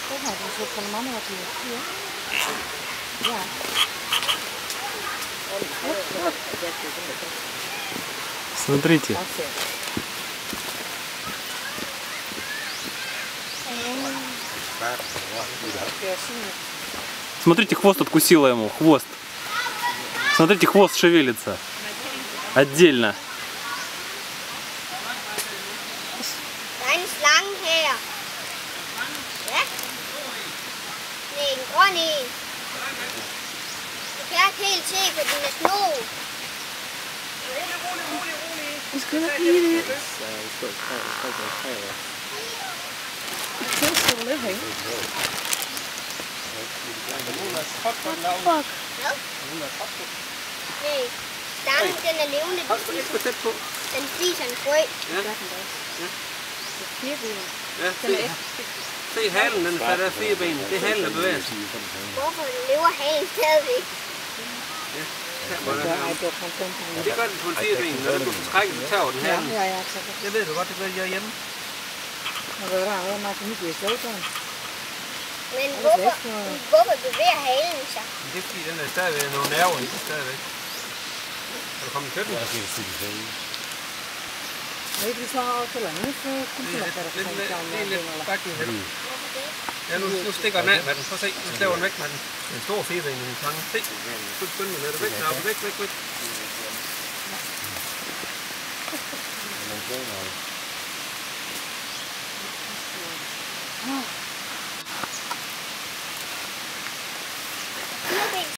Посмотри, что поломано от нее. Да. Смотрите. Смотрите, хвост откусила ему. Хвост. Смотрите, хвост шевелится. Отдельно. He's gonna eat it. He's still living. What the fuck? Nej, stangen den er levende. Den spiser en frø. Ja. Ja, se halen, den fatter 4 ben. Det er halen, der bevæger sig. Hvorfor lever halen stadigvæk? Det gør den på en 4 ben, når du trækker, så tager den halen. Ja. Det ved du godt, det gør jeg hjemme. Men hvorfor bevæger halen sig? Det er fordi, den er stadigvæk nogle nerver i stadigvæk. Er du kommet til den? Weet je zo te lang? Det er lidt faktisk hen. Ja, nu stikker den af med den. Prøv at se, nu slæver den væk med den. Det er en stor feber i min tange. Se, så begynder den at væk. Væk. Oh.